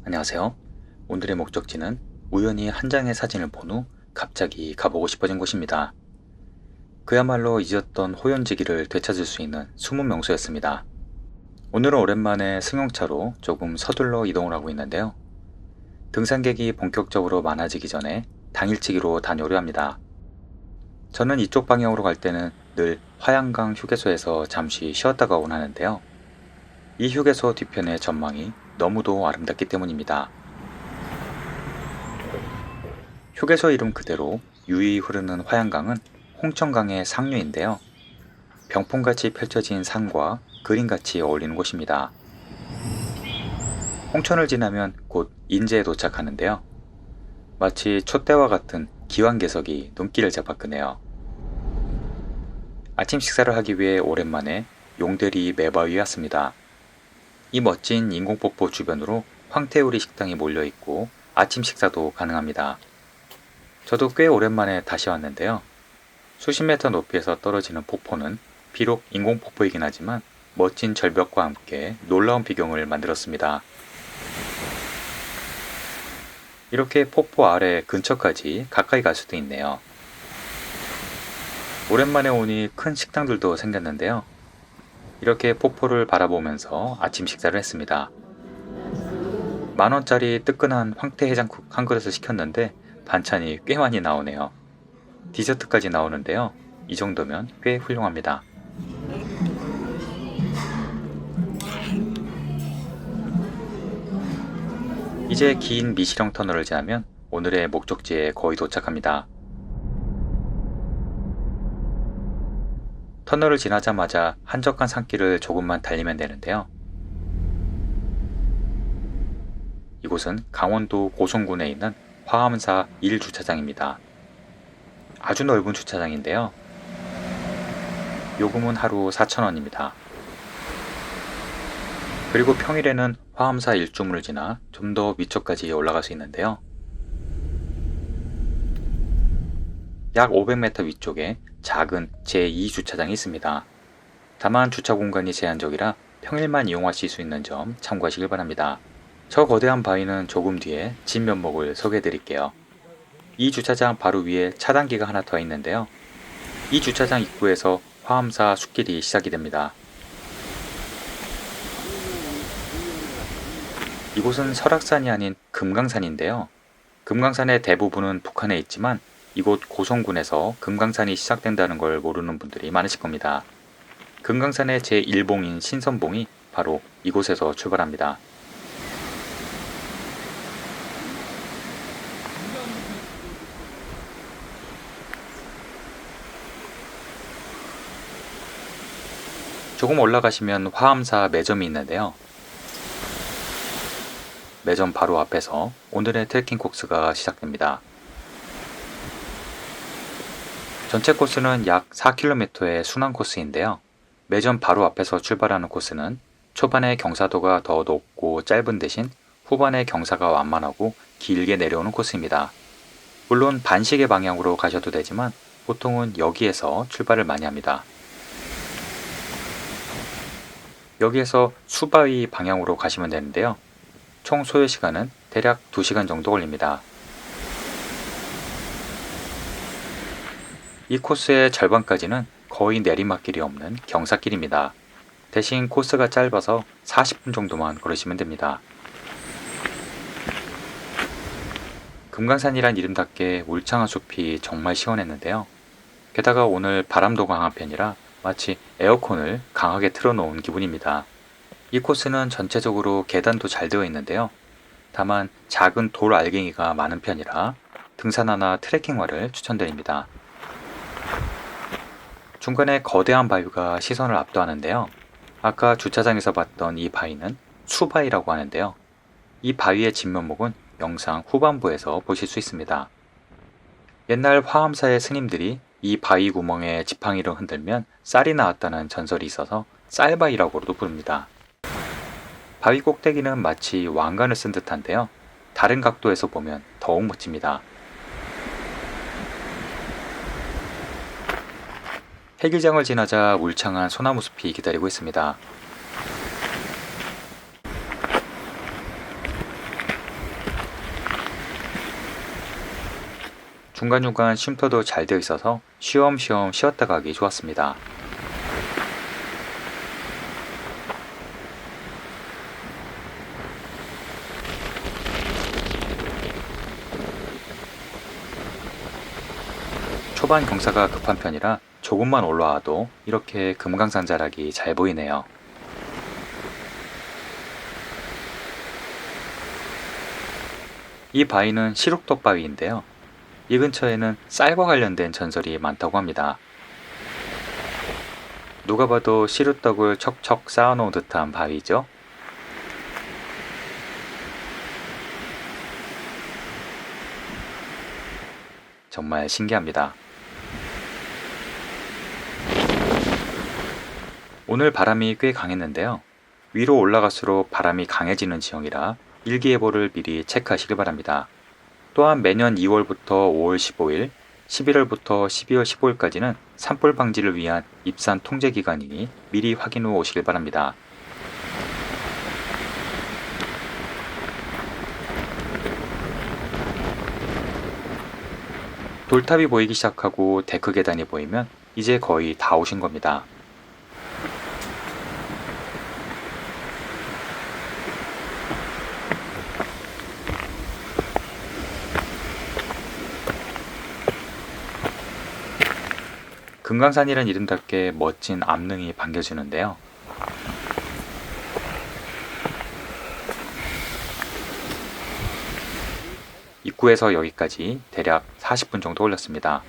안녕하세요. 오늘의 목적지는 우연히 한 장의 사진을 본 후 갑자기 가보고 싶어진 곳입니다. 그야말로 잊었던 호연지기를 되찾을 수 있는 숨은 명소였습니다. 오늘은 오랜만에 승용차로 조금 서둘러 이동을 하고 있는데요. 등산객이 본격적으로 많아지기 전에 당일치기로 다녀오려 합니다. 저는 이쪽 방향으로 갈 때는 늘 화양강 휴게소에서 잠시 쉬었다 가곤 하는데요. 이 휴게소 뒤편의 전망이 너무도 아름답기 때문입니다. 휴게소 이름 그대로 유유히 흐르는 화양강은 홍천강의 상류인데요. 병풍같이 펼쳐진 산과 그림같이 어울리는 곳입니다. 홍천을 지나면 곧 인제에 도착하는데요. 마치 촛대와 같은 기완괴석이 눈길을 잡아끄네요. 아침 식사를 하기 위해 오랜만에 용대리 매바위에 왔습니다. 이 멋진 인공폭포 주변으로 황태우리 식당이 몰려있고 아침 식사도 가능합니다. 저도 꽤 오랜만에 다시 왔는데요. 수십 미터 높이에서 떨어지는 폭포는 비록 인공폭포이긴 하지만 멋진 절벽과 함께 놀라운 비경을 만들었습니다. 이렇게 폭포 아래 근처까지 가까이 갈 수도 있네요. 오랜만에 오니 큰 식당들도 생겼는데요. 이렇게 폭포를 바라보면서 아침 식사를 했습니다. 10,000원짜리 뜨끈한 황태 해장국 한 그릇을 시켰는데 반찬이 꽤 많이 나오네요. 디저트까지 나오는데요. 이 정도면 꽤 훌륭합니다. 이제 긴 미시령 터널을 지나면 오늘의 목적지에 거의 도착합니다. 터널을 지나자마자 한적한 산길을 조금만 달리면 되는데요. 이곳은 강원도 고성군에 있는 화암사 1주차장입니다. 아주 넓은 주차장인데요. 요금은 하루 4,000원입니다. 그리고 평일에는 화암사 1주문을 지나 좀 더 위쪽까지 올라갈 수 있는데요. 약 500m 위쪽에 작은 제2주차장이 있습니다. 다만 주차 공간이 제한적이라 평일만 이용하실 수 있는 점 참고하시길 바랍니다. 저 거대한 바위는 조금 뒤에 진면목을 소개해 드릴게요. 이 주차장 바로 위에 차단기가 하나 더 있는데요. 이 주차장 입구에서 화암사 숲길이 시작이 됩니다. 이곳은 설악산이 아닌 금강산인데요. 금강산의 대부분은 북한에 있지만 이곳 고성군에서 금강산이 시작된다는 걸 모르는 분들이 많으실 겁니다. 금강산의 제1봉인 신선봉이 바로 이곳에서 출발합니다. 조금 올라가시면 화암사 매점이 있는데요. 매점 바로 앞에서 오늘의 트레킹 코스가 시작됩니다. 전체 코스는 약 4km의 순환 코스인데요. 매점 바로 앞에서 출발하는 코스는 초반에 경사도가 더 높고 짧은 대신 후반에 경사가 완만하고 길게 내려오는 코스입니다. 물론 반시계 방향으로 가셔도 되지만 보통은 여기에서 출발을 많이 합니다. 여기에서 수바위 방향으로 가시면 되는데요. 총 소요 시간은 대략 2시간 정도 걸립니다. 이 코스의 절반까지는 거의 내리막길이 없는 경사길입니다. 대신 코스가 짧아서 40분 정도만 걸으시면 됩니다. 금강산이란 이름답게 울창한 숲이 정말 시원했는데요. 게다가 오늘 바람도 강한 편이라 마치 에어컨을 강하게 틀어놓은 기분입니다. 이 코스는 전체적으로 계단도 잘 되어 있는데요. 다만 작은 돌 알갱이가 많은 편이라 등산화나 트레킹화를 추천드립니다. 중간에 거대한 바위가 시선을 압도하는데요. 아까 주차장에서 봤던 이 바위는 수바위라고 하는데요. 이 바위의 진면목은 영상 후반부에서 보실 수 있습니다. 옛날 화암사의 스님들이 이 바위 구멍에 지팡이를 흔들면 쌀이 나왔다는 전설이 있어서 쌀바위라고도 부릅니다. 바위 꼭대기는 마치 왕관을 쓴 듯한데요. 다른 각도에서 보면 더욱 멋집니다. 헬기장을 지나자 울창한 소나무 숲이 기다리고 있습니다. 중간중간 쉼터도 잘 되어 있어서 쉬엄쉬엄 쉬었다 가기 좋았습니다. 초반 경사가 급한 편이라 조금만 올라와도 이렇게 금강산 자락이 잘 보이네요. 이 바위는 시룩떡 바위인데요. 이 근처에는 쌀과 관련된 전설이 많다고 합니다. 누가 봐도 시루떡을 척척 쌓아놓은 듯한 바위죠. 정말 신기합니다. 오늘 바람이 꽤 강했는데요. 위로 올라갈수록 바람이 강해지는 지형이라 일기예보를 미리 체크하시길 바랍니다. 또한 매년 2월부터 5월 15일, 11월부터 12월 15일까지는 산불 방지를 위한 입산 통제 기간이니 미리 확인 후 오시길 바랍니다. 돌탑이 보이기 시작하고 데크 계단이 보이면 이제 거의 다 오신 겁니다. 금강산이란 이름답게 멋진 암릉이 반겨주는데요. 입구에서 여기까지 대략 40분 정도 걸렸습니다.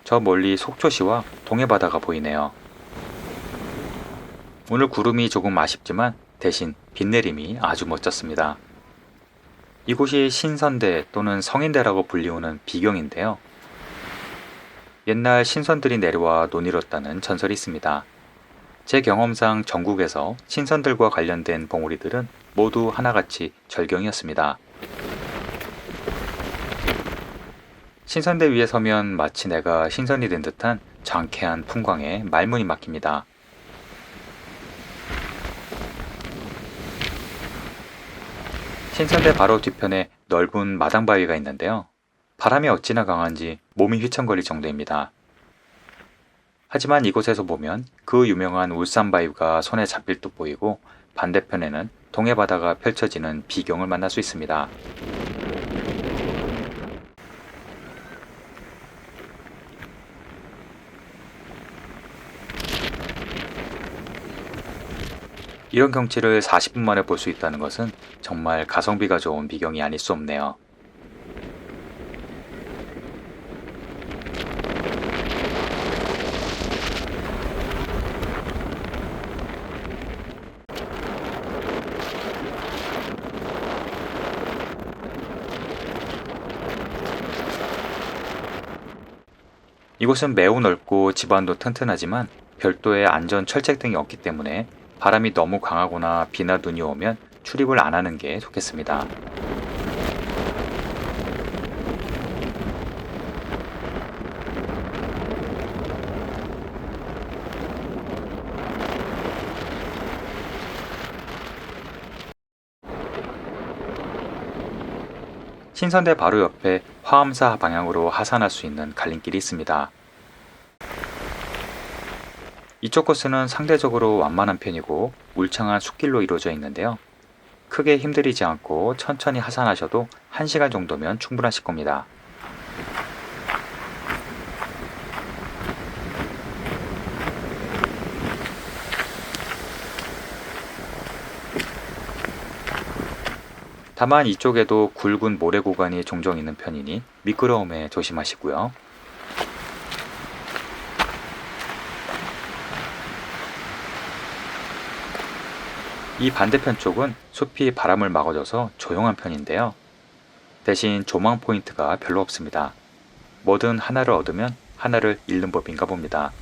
저 멀리 속초시와 동해바다가 보이네요. 오늘 구름이 조금 아쉽지만 대신 비 내림이 아주 멋졌습니다. 이곳이 신선대 또는 성인대라고 불리우는 비경인데요. 옛날 신선들이 내려와 논이뤘다는 전설이 있습니다. 제 경험상 전국에서 신선들과 관련된 봉우리들은 모두 하나같이 절경이었습니다. 신선대 위에 서면 마치 내가 신선이 된 듯한 장쾌한 풍광에 말문이 막힙니다. 신선대 바로 뒤편에 넓은 마당바위가 있는데요. 바람이 어찌나 강한지 몸이 휘청거릴 정도입니다. 하지만 이곳에서 보면 그 유명한 울산바위가 손에 잡힐 듯 보이고 반대편에는 동해바다가 펼쳐지는 비경을 만날 수 있습니다. 이런 경치를 40분 만에 볼 수 있다는 것은 정말 가성비가 좋은 비경이 아닐 수 없네요. 이곳은 매우 넓고 집안도 튼튼하지만 별도의 안전 철책 등이 없기 때문에 바람이 너무 강하거나 비나 눈이 오면 출입을 안 하는 게 좋겠습니다. 신선대 바로 옆에 화엄사 방향으로 하산할 수 있는 갈림길이 있습니다. 이쪽 코스는 상대적으로 완만한 편이고 울창한 숲길로 이루어져 있는데요. 크게 힘들이지 않고 천천히 하산하셔도 1시간 정도면 충분하실 겁니다. 다만 이쪽에도 굵은 모래 구간이 종종 있는 편이니 미끄러움에 조심하시고요. 이 반대편 쪽은 숲이 바람을 막아줘서 조용한 편인데요. 대신 조망 포인트가 별로 없습니다. 뭐든 하나를 얻으면 하나를 잃는 법인가 봅니다.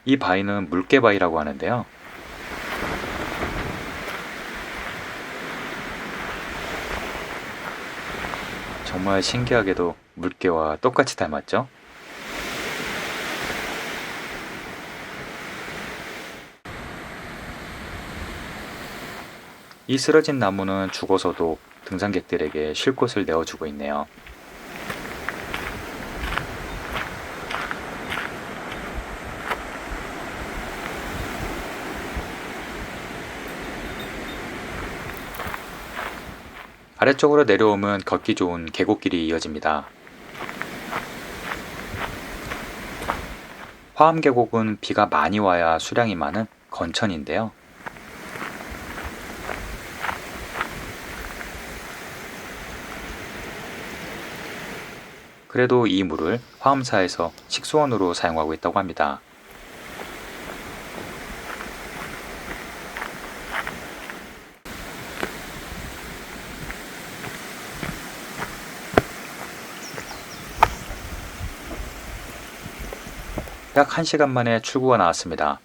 이 바위는 물개바위라고 하는데요. 정말 신기하게도 물개와 똑같이 닮았죠? 이 쓰러진 나무는 죽어서도 등산객들에게 쉴 곳을 내어주고 있네요. 아래쪽으로 내려오면 걷기 좋은 계곡길이 이어집니다. 화암계곡은 비가 많이 와야 수량이 많은 건천인데요. 그래도 이 물을 화엄사에서 식수원으로 사용하고 있다고 합니다. 약 1시간 만에 출구가 나왔습니다.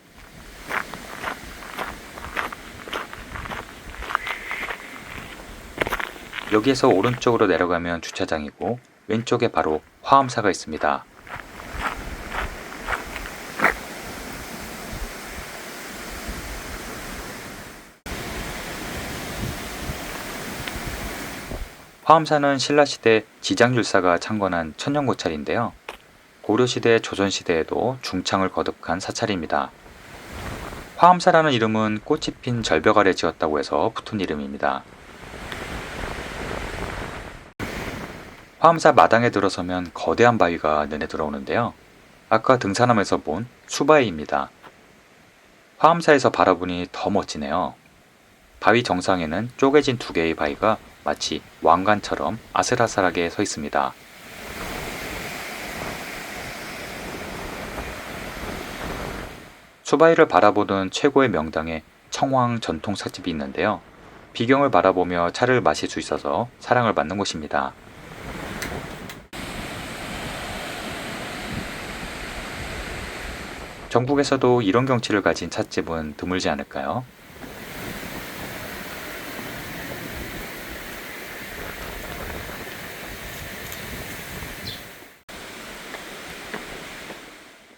여기에서 오른쪽으로 내려가면 주차장이고 왼쪽에 바로 화엄사가 있습니다. 화엄사는 신라시대 지장율사가 창건한 천년고찰인데요. 고려시대, 조선시대에도 중창을 거듭한 사찰입니다. 화엄사라는 이름은 꽃이 핀 절벽 아래 지었다고 해서 붙은 이름입니다. 화엄사 마당에 들어서면 거대한 바위가 눈에 들어오는데요. 아까 등산하면서 본 수바위입니다. 화엄사에서 바라보니 더 멋지네요. 바위 정상에는 쪼개진 2개의 바위가 마치 왕관처럼 아슬아슬하게 서 있습니다. 수바위를 바라보는 최고의 명당에 청황 전통 찻집이 있는데요. 비경을 바라보며 차를 마실 수 있어서 사랑을 받는 곳입니다. 전국에서도 이런 경치를 가진 찻집은 드물지 않을까요?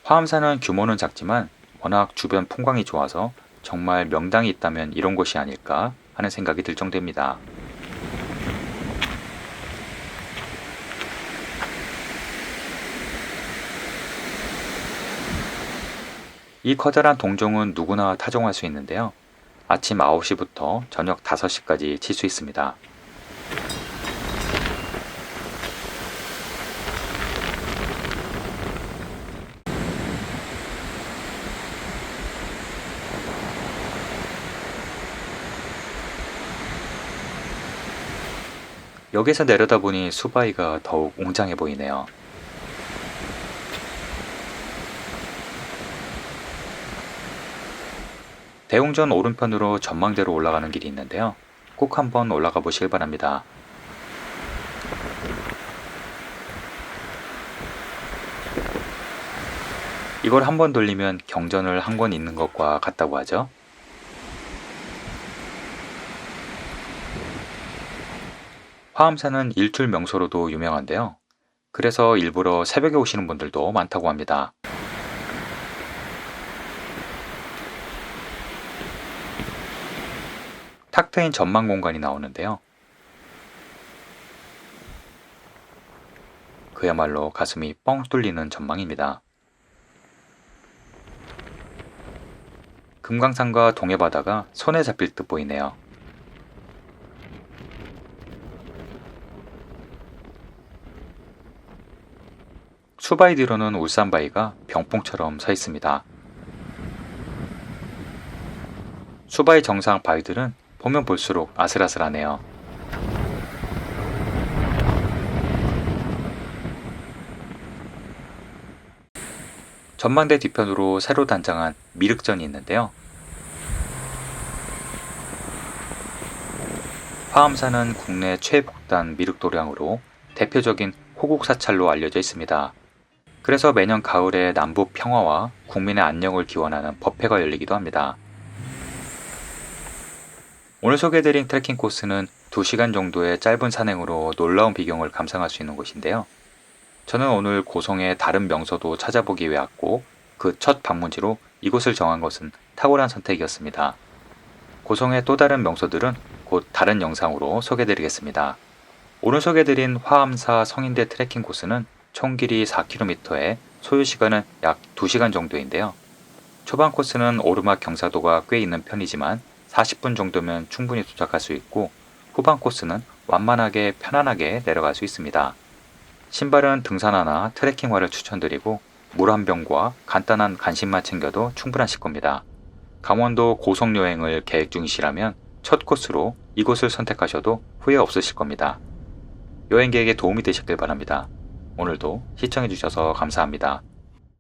화엄사는 규모는 작지만 워낙 주변 풍광이 좋아서 정말 명당이 있다면 이런 곳이 아닐까 하는 생각이 들 정도입니다. 이 커다란 동종은 누구나 타종할 수 있는데요. 아침 9시부터 저녁 5시까지 칠 수 있습니다. 여기서 내려다보니 수바위가 더욱 웅장해 보이네요. 대웅전 오른편으로 전망대로 올라가는 길이 있는데요. 꼭 한번 올라가 보시길 바랍니다. 이걸 한번 돌리면 경전을 한 권 읽는 것과 같다고 하죠. 화엄사는 일출 명소로도 유명한데요. 그래서 일부러 새벽에 오시는 분들도 많다고 합니다. 탁 트인 전망 공간이 나오는데요. 그야말로 가슴이 뻥 뚫리는 전망입니다. 금강산과 동해바다가 손에 잡힐 듯 보이네요. 수바위 뒤로는 울산바위가 병풍처럼 서 있습니다. 수바위 정상 바위들은 보면 볼수록 아슬아슬하네요. 전망대 뒤편으로 새로 단장한 미륵전이 있는데요. 화엄사는 국내 최북단 미륵도량으로 대표적인 호국사찰로 알려져 있습니다. 그래서 매년 가을에 남북 평화와 국민의 안녕을 기원하는 법회가 열리기도 합니다. 오늘 소개해드린 트레킹 코스는 2시간 정도의 짧은 산행으로 놀라운 비경을 감상할 수 있는 곳인데요. 저는 오늘 고성의 다른 명소도 찾아보기 위해 왔고 그 첫 방문지로 이곳을 정한 것은 탁월한 선택이었습니다. 고성의 또 다른 명소들은 곧 다른 영상으로 소개해드리겠습니다. 오늘 소개해드린 화암사 성인대 트레킹 코스는 총 길이 4km에 소요 시간은 약 2시간 정도인데요. 초반 코스는 오르막 경사도가 꽤 있는 편이지만 40분 정도면 충분히 도착할 수 있고 후반 코스는 완만하게 편안하게 내려갈 수 있습니다. 신발은 등산화나 트레킹화를 추천드리고 물 한 병과 간단한 간식만 챙겨도 충분하실 겁니다. 강원도 고성 여행을 계획 중이시라면 첫 코스로 이곳을 선택하셔도 후회 없으실 겁니다. 여행 계획에 도움이 되셨길 바랍니다. 오늘도 시청해주셔서 감사합니다.